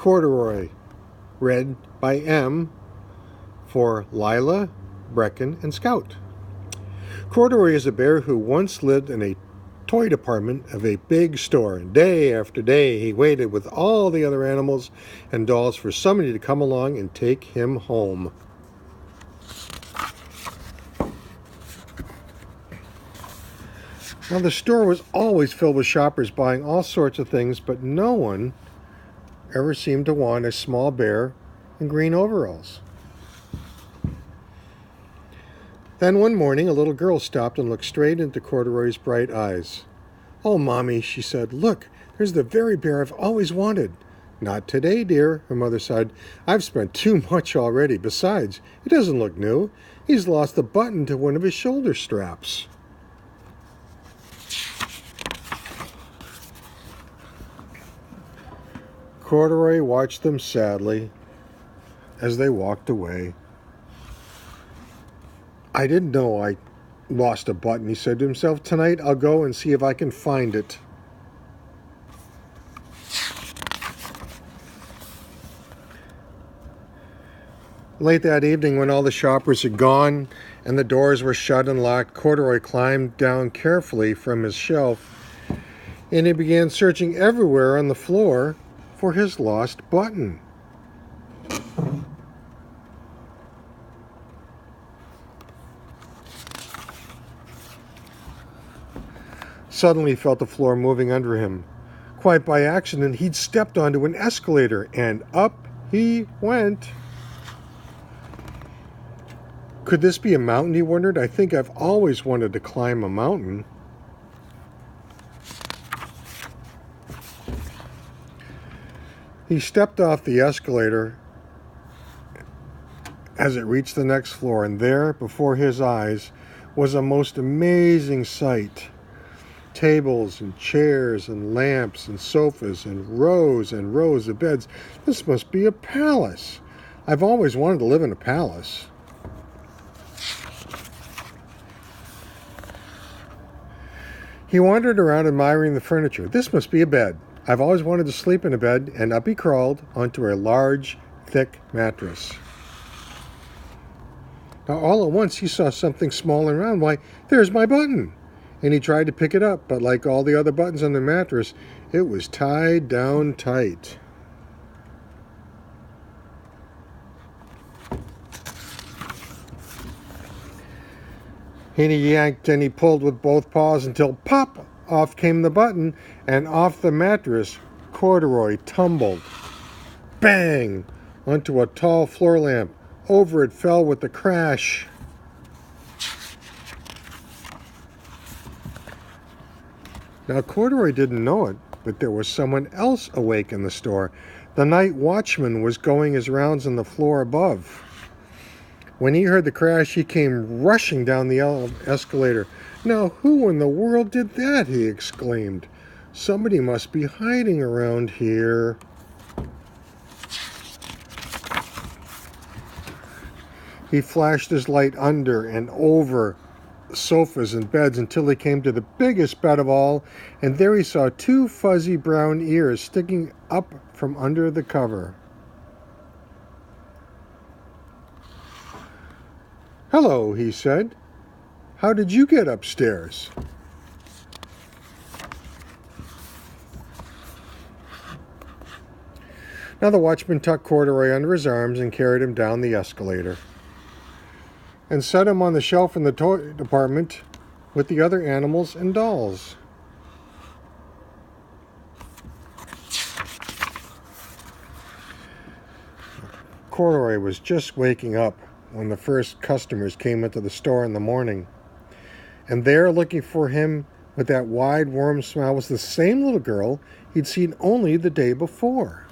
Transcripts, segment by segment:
Corduroy, read by M for Lila, Brecken, and Scout. Corduroy is a bear who once lived in a toy department of a big store. Day after day, he waited with all the other animals and dolls for somebody to come along and take him home. Now, the store was always filled with shoppers buying all sorts of things, but no one ever seemed to want a small bear in green overalls. Then one morning, a little girl stopped and looked straight into Corduroy's bright eyes. "Oh, Mommy," she said, "look, there's the very bear I've always wanted." "Not today, dear," her mother sighed. "I've spent too much already. Besides, he doesn't look new. He's lost a button to one of his shoulder straps." Corduroy watched them sadly as they walked away. "I didn't know I lost a button," he said to himself. "Tonight I'll go and see if I can find it." Late that evening, when all the shoppers had gone and the doors were shut and locked, Corduroy climbed down carefully from his shelf and he began searching everywhere on the floor for his lost button. Suddenly he felt the floor moving under him. Quite by accident, he'd stepped onto an escalator, and up he went. Could this be a mountain, he wondered? I think I've always wanted to climb a mountain. He stepped off the escalator as it reached the next floor, and there, before his eyes, was a most amazing sight. Tables and chairs and lamps and sofas and rows of beds. This must be a palace. I've always wanted to live in a palace. He wandered around admiring the furniture. This must be a bed. I've always wanted to sleep in a bed, and up he crawled onto a large, thick mattress. Now, all at once, he saw something small and round. "Why, there's my button!" And he tried to pick it up, but like all the other buttons on the mattress, it was tied down tight. And he yanked and he pulled with both paws until pop! Off came the button, and off the mattress, Corduroy tumbled. Bang! Onto a tall floor lamp. Over it fell with a crash. Now, Corduroy didn't know it, but there was someone else awake in the store. The night watchman was going his rounds on the floor above. When he heard the crash, he came rushing down the escalator. "Now, who in the world did that?" he exclaimed. "Somebody must be hiding around here." He flashed his light under and over sofas and beds until he came to the biggest bed of all, and there he saw two fuzzy brown ears sticking up from under the cover. "Hello," he said. "How did you get upstairs?" Now the watchman tucked Corduroy under his arms and carried him down the escalator and set him on the shelf in the toy department with the other animals and dolls. Corduroy was just waking up when the first customers came into the store in the morning. And there, looking for him with that wide, warm smile, was the same little girl he'd seen only the day before.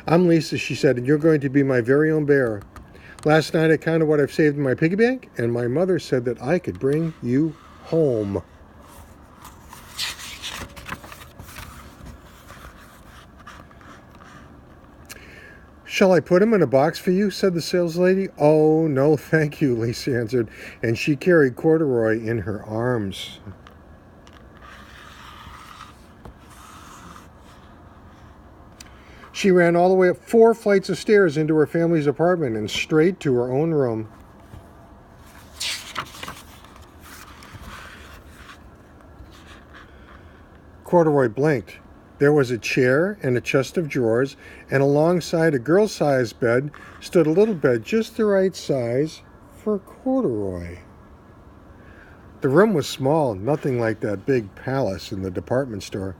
"I'm Lisa," she said, "and you're going to be my very own bear. Last night I counted what I've saved in my piggy bank, and my mother said that I could bring you home." "Shall I put him in a box for you?" said the saleslady. "Oh, no, thank you," Lisa answered, and she carried Corduroy in her arms. She ran all the way up 4 flights of stairs into her family's apartment and straight to her own room. Corduroy blinked. There was a chair and a chest of drawers, and alongside a girl-sized bed stood a little bed just the right size for Corduroy. The room was small, nothing like that big palace in the department store.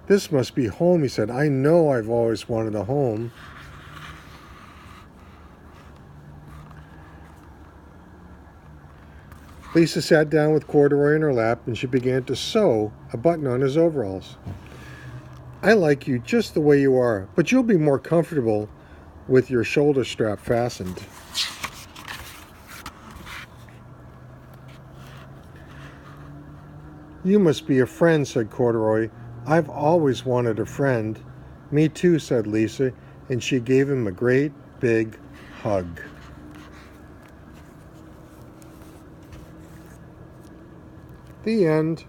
This must be home, he said. I know I've always wanted a home. Lisa sat down with Corduroy in her lap, and she began to sew a button on his overalls. I like you just the way you are, but you'll be more comfortable with your shoulder strap fastened. You must be a friend, said Corduroy. I've always wanted a friend. Me too, said Lisa, and she gave him a great big hug. The end.